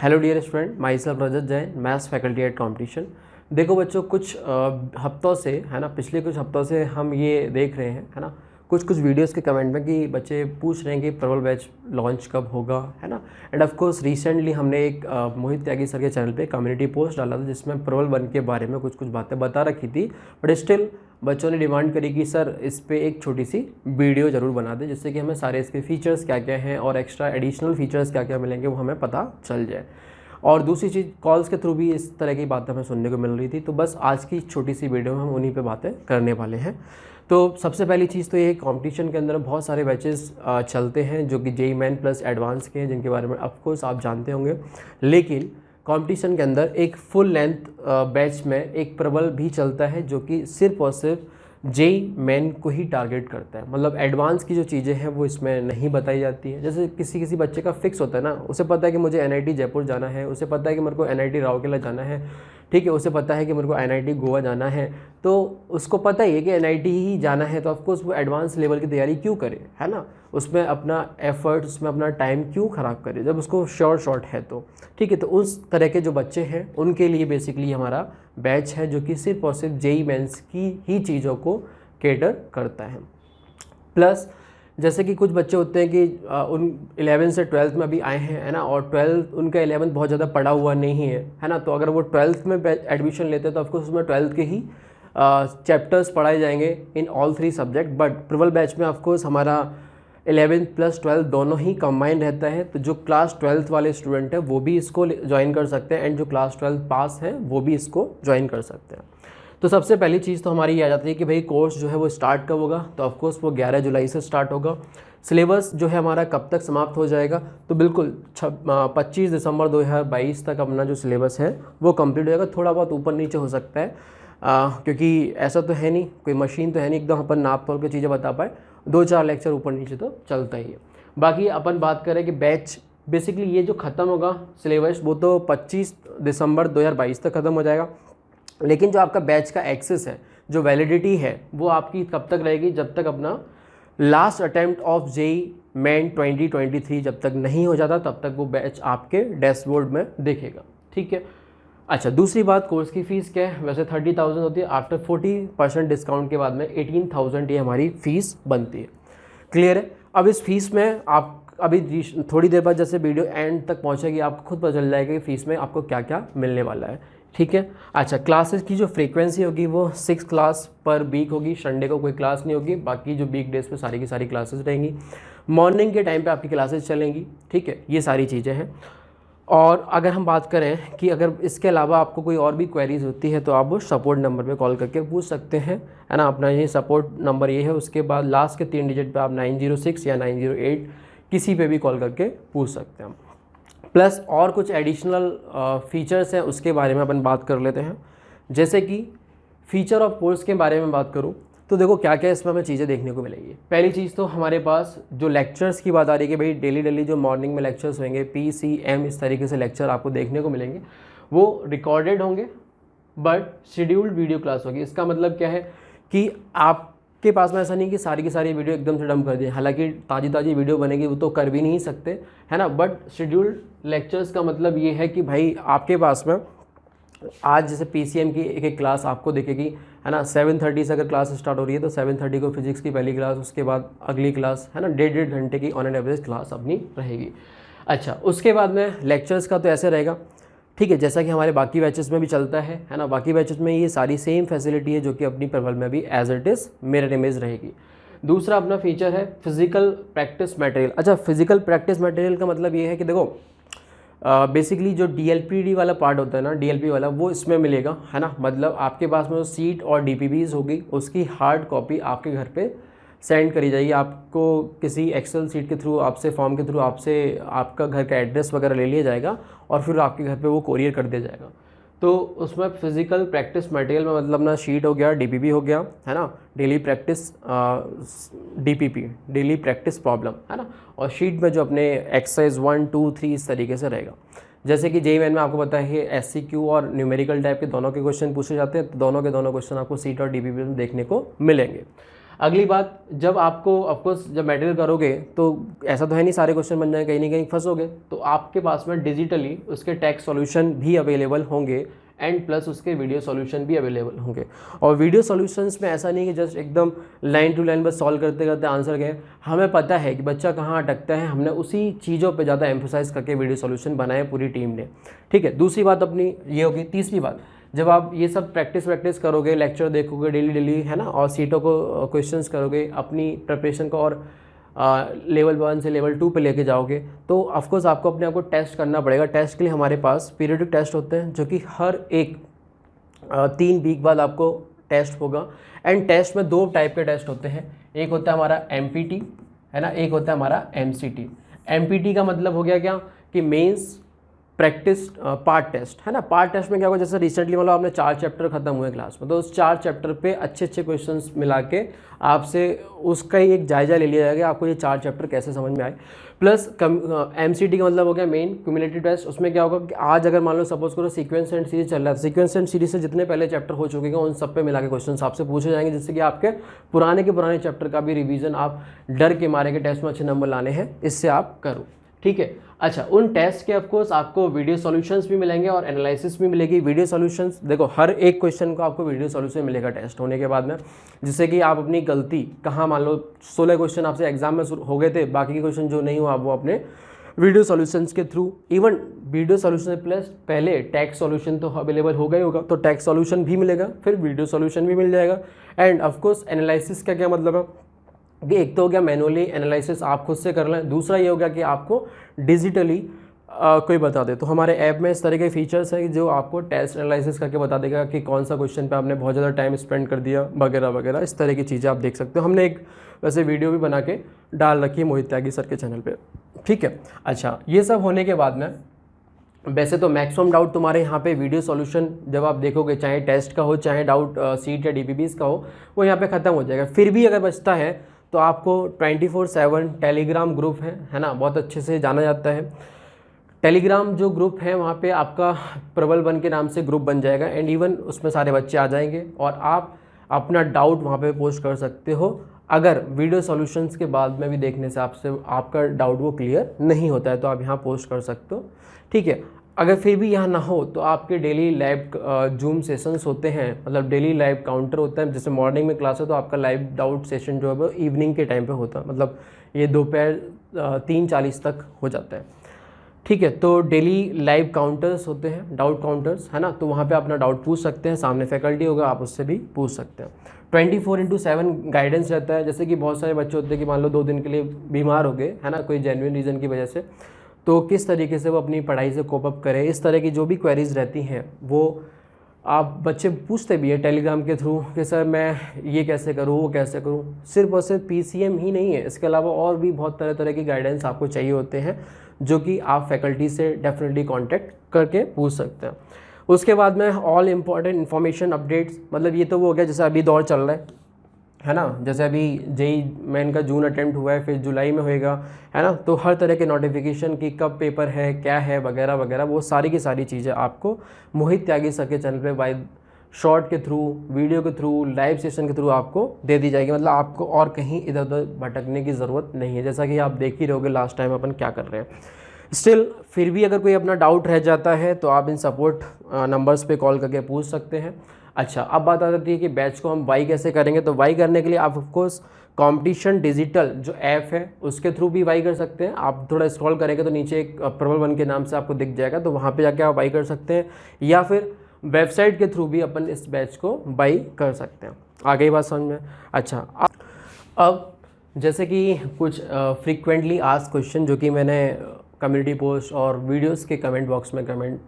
Hello dear student, myself Rajat Jain, maths faculty at competition. देखो बच्चों, कुछ हफ्तों से है ना, पिछले कुछ हफ्तों से हम ये देख रहे हैं है ना, कुछ वीडियोस के कमेंट में कि बच्चे पूछ रहे हैं कि प्रबल बैच लॉन्च कब होगा, है ना। एंड ऑफ कोर्स रिसेंटली हमने एक मोहित त्यागी सर के चैनल पे कम्युनिटी पोस्ट डाला था जिसमें प्रबल वन के बारे में कुछ बातें बता रखी थी। बट स्टिल बच्चों ने डिमांड करी कि सर इस पर एक छोटी सी वीडियो ज़रूर बना दें जिससे कि हमें सारे इसके फीचर्स क्या क्या हैं और एक्स्ट्रा एडिशनल फीचर्स क्या क्या मिलेंगे वो हमें पता चल जाए। और दूसरी चीज़, कॉल्स के थ्रू भी इस तरह की बातें हमें सुनने को मिल रही थी, तो बस आज की छोटी सी वीडियो में हम उन्हीं पे बातें करने वाले हैं। तो सबसे पहली चीज़ तो ये, कंपटीशन के अंदर बहुत सारे बैचेस चलते हैं जो कि जेईई मेन प्लस एडवांस के हैं, जिनके बारे में ऑफकोर्स आप जानते होंगे। लेकिन कंपटीशन के अंदर एक फुल लेंथ बैच में एक प्रबल भी चलता है जो कि सिर्फ और सिर्फ जेईई मेन को ही टारगेट करता है। मतलब एडवांस की जो चीज़ें हैं वो इसमें नहीं बताई जाती हैं। जैसे किसी बच्चे का फिक्स होता है ना, उसे पता है कि मुझे एनआईटी जयपुर जाना है, उसे पता है कि मेरे को एनआईटी राउरकेला जाना है, ठीक है, उसे पता है कि मेरे को एनआईटी गोवा जाना है, तो उसको पता ही है कि एनआईटी ही जाना है, तो ऑफकोर्स वो एडवांस लेवल की तैयारी क्यों करे, है ना। उसमें अपना एफर्ट, उसमें अपना टाइम क्यों ख़राब करे जब उसको शॉर्ट है तो, ठीक है। तो उस तरह के जो बच्चे हैं उनके लिए बेसिकली हमारा बैच है जो कि सिर्फ और सिर्फ जेईई मेंस की ही चीज़ों को केटर करता है। प्लस जैसे कि कुछ बच्चे होते हैं कि उन 11 से 12th में अभी आए हैं, है ना, और 12th उनका 11th बहुत ज़्यादा पढ़ा हुआ नहीं है ना, तो अगर वो 12th में एडमिशन लेते हैं तो ऑफकोर्स उसमें 12th के ही चैप्टर्स पढ़ाए जाएंगे इन ऑल 3 सब्जेक्ट। बट प्रबल बैच में ऑफकोर्स हमारा 11th प्लस 12th दोनों ही कंबाइन रहता है, तो जो क्लास 12th वाले स्टूडेंट हैं वो भी इसको ज्वाइन कर सकते हैं एंड जो क्लास 12th पास हैं वो भी इसको ज्वाइन कर सकते हैं। तो सबसे पहली चीज़ तो हमारी ये आ जाती है कि भाई कोर्स जो है वो स्टार्ट कब होगा, तो ऑफकोर्स वो 11 जुलाई से स्टार्ट होगा। सिलेबस जो है हमारा कब तक समाप्त हो जाएगा, तो बिल्कुल 25 दिसंबर 2022 तक अपना जो सिलेबस है वो कंप्लीट हो जाएगा। थोड़ा बहुत ऊपर नीचे हो सकता है क्योंकि ऐसा तो है नहीं, कोई मशीन तो है नहीं एकदम अपन नाप तोल के चीज़ें बता पाए, 2-4 लेक्चर ऊपर नीचे तो चलता ही है। बाकी अपन बात करें कि बैच बेसिकली ये जो ख़त्म होगा सिलेबस वो तो 25 दिसंबर 2022 तक ख़त्म हो जाएगा। लेकिन जो आपका बैच का एक्सेस है, जो वैलिडिटी है, वो आपकी कब तक रहेगी, जब तक अपना last attempt of JEE main 2023 जब तक नहीं हो जाता तब तक वो बैच आपके डैशबोर्ड में दिखेगा, ठीक है। अच्छा, दूसरी बात, कोर्स की फ़ीस क्या है। वैसे 30,000 होती है, आफ्टर 40% डिस्काउंट के बाद में 18,000 ये हमारी फ़ीस बनती है। क्लियर है। अब इस फीस में आप अभी थोड़ी देर बाद जैसे वीडियो एंड तक पहुंचेगी आपको खुद पता चल जाएगा कि फ़ीस में आपको क्या क्या मिलने वाला है, ठीक है। अच्छा, क्लासेस की जो फ्रीक्वेंसी होगी वो 6 क्लास पर वीक होगी, संडे को कोई क्लास नहीं होगी, बाकी जो वीक डेज पे सारी की सारी क्लासेस रहेंगी। मॉर्निंग के टाइम पे आपकी क्लासेस चलेंगी, ठीक है, ये सारी चीज़ें हैं। और अगर हम बात करें कि अगर इसके अलावा आपको कोई और भी क्वेरीज होती है तो आप वो सपोर्ट नंबर पे कॉल करके पूछ सकते हैं, है ना। अपना ये सपोर्ट नंबर ये है, उसके बाद लास्ट के 3 डिजिट पे आप 906 या 908 किसी पे भी कॉल करके पूछ सकते हैं। प्लस और कुछ एडिशनल फीचर्स हैं उसके बारे में अपन बात कर लेते हैं। जैसे कि फीचर ऑफ कोर्स के बारे में बात करूँ तो देखो क्या क्या इसमें हमें चीज़ें देखने को मिलेंगी। पहली चीज़ तो हमारे पास जो लेक्चर्स की बात आ रही है कि भाई डेली जो मॉर्निंग में लेक्चर्स होंगे, PCM इस तरीके से लेक्चर आपको देखने को मिलेंगे, वो रिकॉर्डेड होंगे बट शेड्यूल्ड वीडियो क्लास होगी। इसका मतलब क्या है कि आपके पास में ऐसा नहीं कि सारी की सारी वीडियो एकदम से डंप कर दी, हालांकि ताज़ी वीडियो बनेगी वो तो कर भी नहीं सकते, है ना। बट शेड्यूल्ड लेक्चर्स का मतलब ये है कि भाई आपके पास में आज जैसे PCM की एक क्लास आपको दिखेगी, है ना। 7:30 से अगर क्लास स्टार्ट हो रही है तो 7:30 को फिजिक्स की पहली क्लास, उसके बाद अगली क्लास, है ना, 1.5 घंटे की ऑन एन एवरेज क्लास अपनी रहेगी। अच्छा, उसके बाद में लेक्चर्स का तो ऐसे रहेगा, ठीक है, जैसा कि हमारे बाकी बैचेस में भी चलता है ना। बाकी बैचेस में ये सारी सेम फैसिलिटी है जो कि अपनी प्रबल में भी as it is mirror image रहेगी। दूसरा अपना फीचर है फिजिकल प्रैक्टिस मटेरियल। अच्छा, फिजिकल प्रैक्टिस मटेरियल का मतलब ये है कि देखो बेसिकली जो DLPD वाला पार्ट होता है ना, DLP वाला, वो इसमें मिलेगा, है ना। मतलब आपके पास में जो सीट और DPBs होगी उसकी हार्ड कॉपी आपके घर पे सेंड करी जाएगी। आपको किसी एक्सेल सीट के थ्रू, आपसे फॉर्म के थ्रू आपसे आपका घर का एड्रेस वगैरह ले लिया जाएगा और फिर आपके घर पे वो कोरियर कर दिया जाएगा। तो उसमें फिजिकल प्रैक्टिस मटेरियल में मतलब ना शीट हो गया, DPP हो गया, है ना, daily practice DPP daily practice problem, है ना, और शीट में जो अपने एक्सरसाइज 1, 2, 3 इस तरीके से रहेगा। जैसे कि जेईई मेन में आपको पता है SCQ और न्यूमेरिकल टाइप के दोनों के क्वेश्चन पूछे जाते हैं, तो दोनों के दोनों क्वेश्चन आपको सीट और DPP में देखने को मिलेंगे। अगली बात, जब आपको ऑफकोर्स जब मटेरियल करोगे तो ऐसा तो है नहीं सारे क्वेश्चन बन जाए, कहीं ना कहीं फंसोगे, तो आपके पास में डिजिटली उसके टेक्स्ट सॉल्यूशन भी अवेलेबल होंगे एंड प्लस उसके वीडियो सॉल्यूशन भी अवेलेबल होंगे। और वीडियो सॉल्यूशंस में ऐसा नहीं कि जस्ट एकदम लाइन टू लाइन बस सॉल्व करते करते आंसर गए, हमें पता है कि बच्चा कहाँ अटकता है, हमने उसी चीज़ों पे ज़्यादा एम्फोसाइज करके वीडियो सॉल्यूशन बनाए पूरी टीम ने, ठीक है। दूसरी बात अपनी ये होगी। तीसरी बात, जब आप ये सब प्रैक्टिस करोगे, लेक्चर देखोगे डेली है ना, और सीटों को क्वेश्चंस करोगे, अपनी प्रिपरेशन को और लेवल 1 से लेवल 2 पे लेके जाओगे, तो ऑफकोर्स आपको अपने आप को टेस्ट करना पड़ेगा। टेस्ट के लिए हमारे पास पीरियडिक टेस्ट होते हैं जो कि हर एक 3 वीक बाद आपको टेस्ट होगा। एंड टेस्ट में 2 टाइप के टेस्ट होते हैं, एक होता है हमारा MPT है ना, एक होता है हमारा MCT। MPT का मतलब हो गया क्या कि मेंस प्रैक्टिस पार्ट टेस्ट है ना। पार्ट टेस्ट में क्या होगा, जैसे रिसेंटली मतलब आपने 4 चैप्टर खत्म हुए क्लास में, तो उस 4 चैप्टर पे अच्छे क्वेश्चंस मिला के आपसे उसका ही एक जायजा ले लिया जाएगा, आपको ये 4 चैप्टर कैसे समझ में आए। प्लस MCT का मतलब हो गया मेन क्यूमुलेटिव टेस्ट। उसमें क्या होगा कि आज अगर मान लो सपोज करो सीक्वेंस एंड सीरीज चल रहा है, सीक्वेंस एंड सीरीज से जितने पहले चैप्टर हो चुके हैं उन सब पे मिला के क्वेश्चन आपसे पूछे जाएंगे, जिससे कि आपके पुराने चैप्टर का भी रिवीजन आप डर के मारे के टेस्ट में अच्छे नंबर लाने हैं, इससे आप करो, ठीक है। अच्छा, उन टेस्ट के ऑफकोर्स आपको वीडियो सॉल्यूशंस भी मिलेंगे और एनालिसिस भी मिलेगी। वीडियो सॉल्यूशंस देखो, हर एक क्वेश्चन को आपको वीडियो सॉल्यूशन मिलेगा टेस्ट होने के बाद में, जिससे कि आप अपनी गलती कहाँ, मान लो 16 क्वेश्चन आपसे एग्जाम में हो गए थे, बाकी के क्वेश्चन जो नहीं हुआ वो अपने वीडियो सॉल्यूशंस के through, even video solution plus पहले टेक्स्ट सॉल्यूशन तो अवेलेबल हो गई होगा, तो टेक्स्ट सॉल्यूशन भी मिलेगा, फिर वीडियो सॉल्यूशन भी मिल जाएगा। एंड ऑफकोर्स एनालिसिस का क्या मतलब है कि एक तो हो गया मैनुअली एनालिसिस आप खुद से कर लें, दूसरा ये हो गया कि आपको डिजिटली कोई बता दे। तो हमारे ऐप में इस तरह के फीचर्स हैं जो आपको टेस्ट एनालिसिस करके बता देगा कि कौन सा क्वेश्चन पे आपने बहुत ज़्यादा टाइम स्पेंड कर दिया वगैरह वगैरह, इस तरह की चीज़ें आप देख सकते हो। हमने एक वैसे वीडियो भी बना के डाल रखी है मोहित त्यागी सर के चैनल पे, ठीक है। अच्छा, ये सब होने के बाद में वैसे तो मैक्सिमम डाउट तुम्हारे यहाँ पे वीडियो सॉल्यूशन जब आप देखोगे, चाहे टेस्ट का हो चाहे डाउट सीट या DPPs का हो, वो यहाँ पे ख़त्म हो जाएगा। फिर भी अगर बचता है तो आपको 24/7 टेलीग्राम ग्रुप है ना, बहुत अच्छे से जाना जाता है। टेलीग्राम जो ग्रुप है वहाँ पे आपका प्रबल वन के नाम से ग्रुप बन जाएगा एंड इवन उसमें सारे बच्चे आ जाएंगे और आप अपना डाउट वहाँ पे पोस्ट कर सकते हो। अगर वीडियो सॉल्यूशंस के बाद में भी देखने से आपका डाउट वो क्लियर नहीं होता है तो आप यहाँ पोस्ट कर सकते हो, ठीक है। अगर फिर भी यहाँ ना हो तो आपके डेली लाइव जूम सेशंस होते हैं, मतलब डेली लाइव काउंटर होता है। जैसे मॉर्निंग में क्लास है तो आपका लाइव डाउट सेशन जो है वो इवनिंग के टाइम पे होता है, मतलब ये दोपहर 3:40 तक हो जाता है, ठीक है। तो डेली लाइव काउंटर्स होते हैं, डाउट काउंटर्स है ना, तो वहाँ पे अपना डाउट पूछ सकते हैं, सामने फैकल्टी होगा आप उससे भी पूछ सकते हैं। 24/7 गाइडेंस रहता है। जैसे कि बहुत सारे बच्चे होते हैं कि मान लो 2 दिन के लिए बीमार हो गए है ना, कोई जेन्युइन रीज़न की वजह से, तो किस तरीके से वो अपनी पढ़ाई से कोप अप करें, इस तरह की जो भी क्वेरीज रहती हैं वो आप बच्चे पूछते भी है टेलीग्राम के थ्रू कि सर मैं ये कैसे करूँ वो कैसे करूँ। सिर्फ और सिर्फ PCM ही नहीं है, इसके अलावा और भी बहुत तरह की गाइडेंस आपको चाहिए होते हैं जो कि आप फैकल्टी से डेफिनेटली कांटेक्ट करके पूछ सकते हैं। उसके बाद में ऑल इम्पॉर्टेंट इन्फॉर्मेशन अपडेट्स, मतलब ये तो वो हो गया जैसे अभी दौर चल रहा है ना, जैसे अभी JEE मेन का जून अटेम्प्ट हुआ है, फिर जुलाई में होएगा है ना, तो हर तरह के नोटिफिकेशन की कब पेपर है क्या है वगैरह वगैरह, वो सारी की सारी चीज़ें आपको मोहित त्यागी सर के चैनल पे बाय शॉर्ट के थ्रू, वीडियो के थ्रू, लाइव सेशन के थ्रू आपको दे दी जाएगी। मतलब आपको और कहीं इधर उधर भटकने की ज़रूरत नहीं है, जैसा कि आप देख ही रहोगे लास्ट टाइम अपन क्या कर रहे हैं। स्टिल फिर भी अगर कोई अपना डाउट रह जाता है तो आप इन सपोर्ट नंबर्स पे कॉल करके पूछ सकते हैं। अच्छा, अब बात आ जाती है कि बैच को हम बाई कैसे करेंगे। तो बाई करने के लिए आप ऑफकोर्स कॉम्पिटिशन डिजिटल जो ऐप है उसके थ्रू भी बाई कर सकते हैं। आप थोड़ा स्क्रॉल करेंगे तो नीचे एक प्रबल वन के नाम से आपको दिख जाएगा, तो वहाँ पे जाके आप बाई कर सकते हैं, या फिर वेबसाइट के थ्रू भी अपन इस बैच को बाई कर सकते हैं। आ गई बात समझ में। अच्छा, अब जैसे कि कुछ फ्रीक्वेंटली आस्क्ड क्वेश्चन जो कि मैंने कम्युनिटी पोस्ट और वीडियोस के कमेंट बॉक्स में कमेंट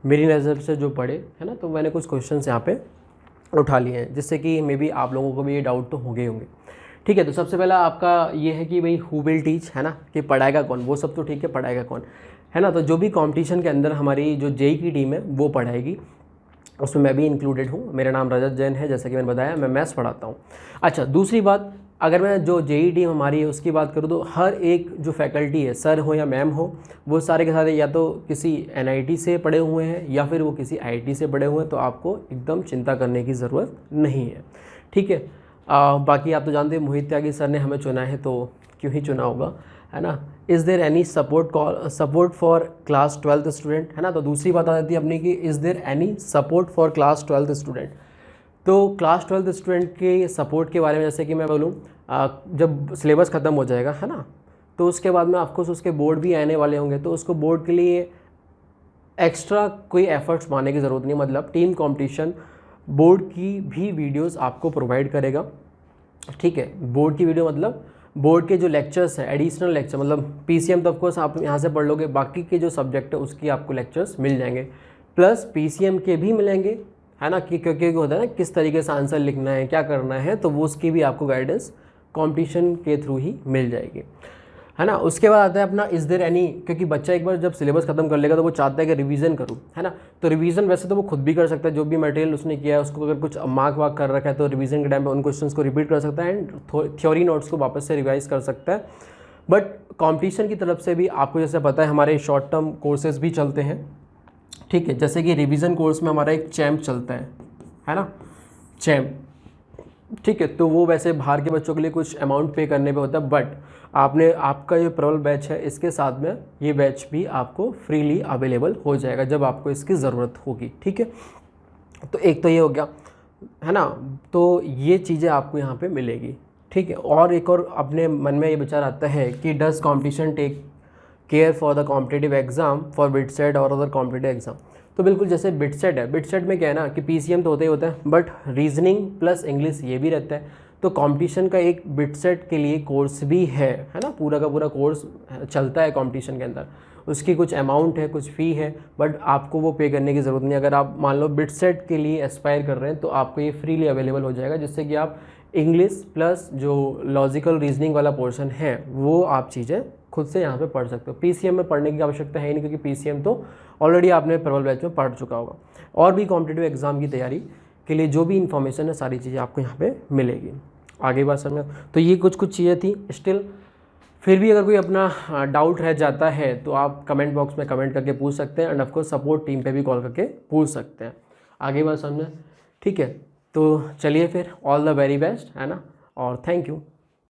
मेरी नज़र से जो पढ़े है ना, तो मैंने कुछ क्वेश्चंस यहाँ पे उठा लिए हैं, जिससे कि मे बी आप लोगों को भी ये डाउट तो हो गए होंगे, ठीक है। तो सबसे पहला आपका ये है कि भाई हु विल टीच, है ना, कि पढ़ाएगा कौन, वो सब तो ठीक है, पढ़ाएगा कौन, है ना। तो जो भी कंपटीशन के अंदर हमारी जो JEE की टीम है वो पढ़ाएगी, उसमें मैं भी इंक्लूडेड हूँ। मेरा नाम रजत जैन है, जैसा कि मैंने बताया, मैं मैथ्स पढ़ाता हूँ। अच्छा, दूसरी बात, अगर मैं जो JEE टीम हमारी है उसकी बात करूँ तो हर एक जो फैकल्टी है, सर हो या मैम हो, वो सारे के सारे या तो किसी NIT से पढ़े हुए हैं या फिर वो किसी IIT से पढ़े हुए हैं, तो आपको एकदम चिंता करने की ज़रूरत नहीं है, ठीक है। बाकी आप तो जानते हैं मोहित त्यागी सर ने हमें चुना है, तो क्यों ही चुना होगा, है ना। Is there any support for class 12th student, है ना। तो दूसरी बात आ जाती है अपनी कि is there any support for class 12th student. तो क्लास 12th स्टूडेंट के सपोर्ट के बारे में जैसे कि मैं बोलूँ, जब सिलेबस ख़त्म हो जाएगा, है ना, तो उसके बाद में ऑफकोर्स उसके बोर्ड भी आने वाले होंगे, तो उसको बोर्ड के लिए एक्स्ट्रा कोई एफर्ट्स मारने की ज़रूरत नहीं। मतलब टीम कंपटीशन बोर्ड की भी वीडियोस आपको प्रोवाइड करेगा, ठीक है। बोर्ड की वीडियो मतलब बोर्ड के जो लेक्चर्स हैं, एडिशनल लेक्चर, मतलब पीसीएम तो ऑफकोर्स आप यहाँ से पढ़ लोगे, बाकी के जो सब्जेक्ट है उसकी आपको लेक्चर्स मिल जाएंगे, प्लस पीसीएम के भी मिलेंगे, है ना, कि क्योंकि होता है ना किस तरीके से आंसर लिखना है, क्या करना है, तो वो उसकी भी आपको गाइडेंस कंपटीशन के थ्रू ही मिल जाएगी, है ना। उसके बाद आता है अपना इज़ देयर एनी, क्योंकि बच्चा एक बार जब सिलेबस खत्म कर लेगा तो वो चाहता है कि रिवीजन करूँ, है ना। तो रिवीजन वैसे तो वो खुद भी कर सकता है, जो भी मटेरियल उसने किया है उसको अगर कुछ मार्क वार्क कर रखा है तो रिवीजन के टाइम पे उन क्वेश्चंस को रिपीट कर सकता है एंड थ्योरी नोट्स को वापस से रिवाइज कर सकता है। बट कॉम्पिटिशन की तरफ से भी आपको जैसे पता है हमारे शॉर्ट टर्म कोर्सेज भी चलते हैं, ठीक है। जैसे कि रिवीजन कोर्स में हमारा एक चैम्प चलता है ना, चैम्प, ठीक है। तो वो वैसे बाहर के बच्चों के लिए कुछ अमाउंट पे करने पे होता है, बट आपका ये प्रबल बैच है, इसके साथ में ये बैच भी आपको फ्रीली अवेलेबल हो जाएगा जब आपको इसकी ज़रूरत होगी, ठीक है। तो एक तो ये हो गया, है ना। तो ये चीज़ें आपको यहाँ पे मिलेगी, ठीक है। और एक और अपने मन में ये विचार आता है कि does competition take care for the competitive exam for BITSAT और अदर कॉम्पिटिटिव एग्जाम। तो बिल्कुल जैसे बिटसेट है, बिटसेट में क्या है ना कि पीसीएम तो होता ही होता है, बट रीजनिंग प्लस इंग्लिश ये भी रहता है। तो कंपटीशन का एक बिटसेट के लिए कोर्स भी है ना, पूरा का पूरा कोर्स चलता है कंपटीशन के अंदर। उसकी कुछ अमाउंट है, कुछ फ़ी है, बट आपको वो पे करने की ज़रूरत नहीं। अगर आप मान लो बिटसेट के लिए एस्पायर कर रहे हैं तो आपको ये फ्रीली अवेलेबल हो जाएगा, जिससे कि आप इंग्लिश प्लस जो लॉजिकल रीजनिंग वाला पोर्शन है वो आप चीज़ें खुद से यहाँ पे पढ़ सकते हो। पीसीएम में पढ़ने की आवश्यकता है ही नहीं, क्योंकि पीसीएम तो ऑलरेडी आपने प्रबल बैच में पढ़ चुका होगा। और भी कॉम्पिटिटिव एग्जाम की तैयारी के लिए जो भी इन्फॉर्मेशन है सारी चीज़ें आपको यहाँ पे मिलेगी। आगे बात समझ। तो ये कुछ चीज़ें थी। स्टिल फिर भी अगर कोई अपना डाउट रह जाता है तो आप कमेंट बॉक्स में कमेंट करके पूछ सकते हैं, एंड ऑफकोर्स सपोर्ट टीम पे भी कॉल करके पूछ सकते हैं। आगे बात समझ, ठीक है। तो चलिए फिर, ऑल द वेरी बेस्ट, है ना, और थैंक यू।